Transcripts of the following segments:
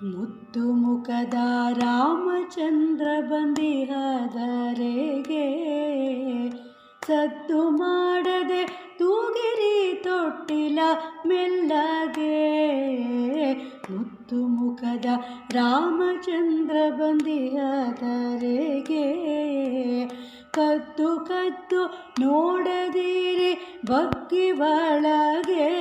ಮುದ್ದು ಮುಖದ ರಾಮಚಂದ್ರ ಬಂದಿಹದರೆಗೆ ಸದ್ದು ಮಾಡದೆ ತೂಗಿರಿ ತೊಟ್ಟಿಲ ಮೆಲ್ಲಗೆ. ಮುದ್ದು ಮುಖದ ರಾಮಚಂದ್ರ ಬಂದಿಹದರೆಗೆ ಕದ್ದು ಕದ್ದು ನೋಡದಿರಿ ಬಗ್ಗಿ ಒಳಗೆ.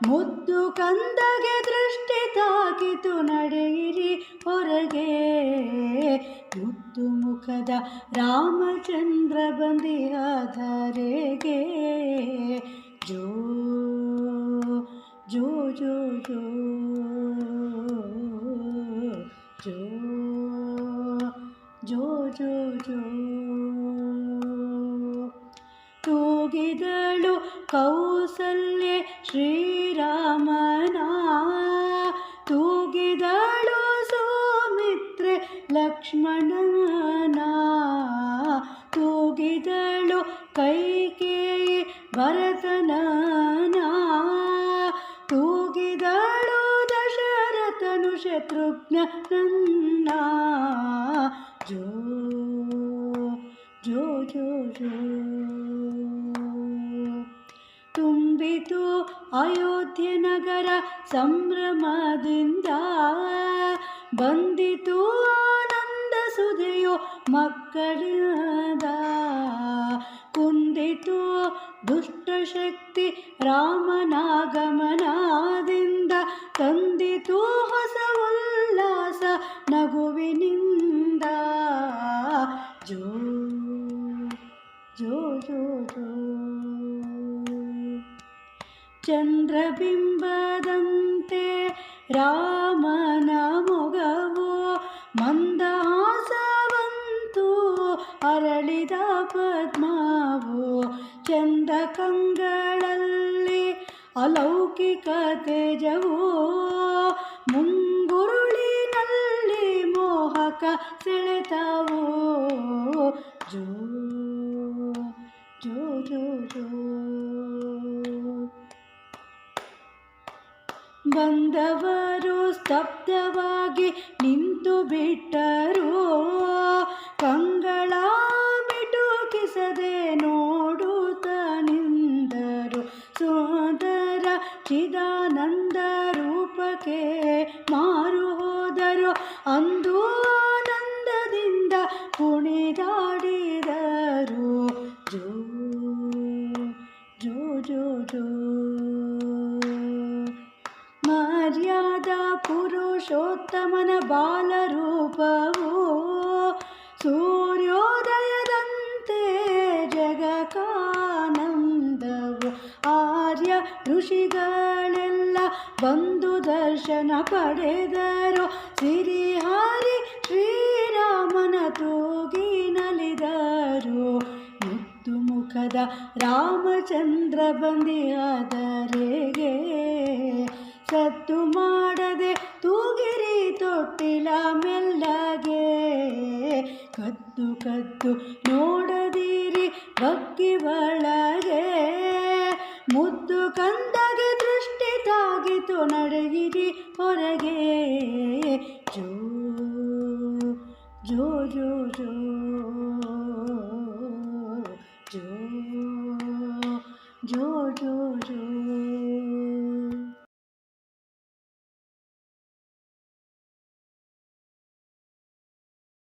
ಮುದ್ದು ಕಂದಗೆ ದೃಷ್ಟಿ ತಾಕಿತು ನಡೆಯಿರಿ ಹೊರಗೆ. ಮುದ್ದು ಮುಖದ ರಾಮಚಂದ್ರ ಬಂದಿಹದರೆಗೆ ಜೋ ಜೋ ಜೋ ಜೋ ಜೋ ಜೋ ಜೋ ಜೋ. ತೂಗಿದಳು ಕೌಸಲ್ಯೆ ಶ್ರೀರಾಮನ, ತೂಗಿದಳು ಸೌಮಿತ್ರೆ ಲಕ್ಷ್ಮಣನ, ತೂಗಿದಳು ಕೈಕೇಯಿ ಭರತನನ, ತೂಗಿದಳು ದಶರಥನು ಶತ್ರುಘ್ನನನ್ನ. ಜೋ ಜೋ ಜೋ ಜೋ. ತುಂಬಿತು ಅಯೋಧ್ಯೆ ನಗರ ಸಂಭ್ರಮದಿಂದ, ಬಂದಿತು ಆನಂದ ಸುಧೆಯು ಮಕ್ಕಳಿಂದ. ಕುಂದಿತು ದುಷ್ಟಶಕ್ತಿ ರಾಮನಾಗಮನದಿಂದ, ತಂದಿತು ಹೊಸ ಉಲ್ಲಾಸ ನಗುವಿನಿಂದ. ಜೋ ಜೋ ಜೋ ಜೋ. ಚಂದ್ರಬಿಂಬದಂತೆ ರಾಮನ ಮೊಗವು ಮಂದಹಾಸವಂತೂ ಅರಳಿದ ಪದ್ಮವು. ಚಂದ ಕಂಗಳಲ್ಲಿ ಅಲೌಕಿಕ ತೇಜವು, ಮುಂಗುರುಳಿನಲ್ಲಿ ಮೋಹಕ ಸೆಳೆತವು. ಜೋ ಜೋ ಜೋ ಜೋ. ಬಂದವರು ಸ್ತಬ್ಧವಾಗಿ ನಿಂತು ಬಿಟ್ಟರು, ಕಂಗಳ ಮಿಟುಕಿಸದೆ ನೋಡುತ್ತ ನಿಂದರು. ಸೋದರ ಚಿದಾನಂದ ರೂಪಕ್ಕೆ ಮಾರು ಹೋದರು, ಅಂದು ಆನಂದದಿಂದ ಕುಣಿದಾಡಿದರು. ಜೋ ಜೋ ಜೋ ಜೋ. ಮರ್ಯಾದ ಪುರುಷೋತ್ತಮನ ಬಾಲರೂಪವು, ಸೂರ್ಯೋದಯದಂತೆ ಜಗಕಾನಂದವು. ಆರ್ಯ ಋಷಿಗಳೆಲ್ಲ ಬಂದು ದರ್ಶನ ಪಡೆದರು, ಸಿರಿಹಾರಿ ಶ್ರೀರಾಮನ ತೂಗಿ ನಲಿದರು. ಮುದ್ದು ಮುಖದ ರಾಮಚಂದ್ರ ಬಂದಿಹದರೆಗೆ ಸದ್ದು ಮಾಡದೆ ತೂಗಿರಿ ತೊಟ್ಟಿಲ ಮೆಲ್ಲಗೆ. ಕದ್ದು ಕದ್ದು ನೋಡದಿರಿ ಬಗ್ಗಿ ಒಳಗೆ. ಮುದ್ದು ಕಂದಗೆ ದೃಷ್ಟಿ ತಾಗಿತು ನಡೆಯಿರಿ ಹೊರಗೆ. ಜೋ ಜೋ ಜೋ ಜೋ ಜೋ ಜೋ ಜೋ ಜೋ.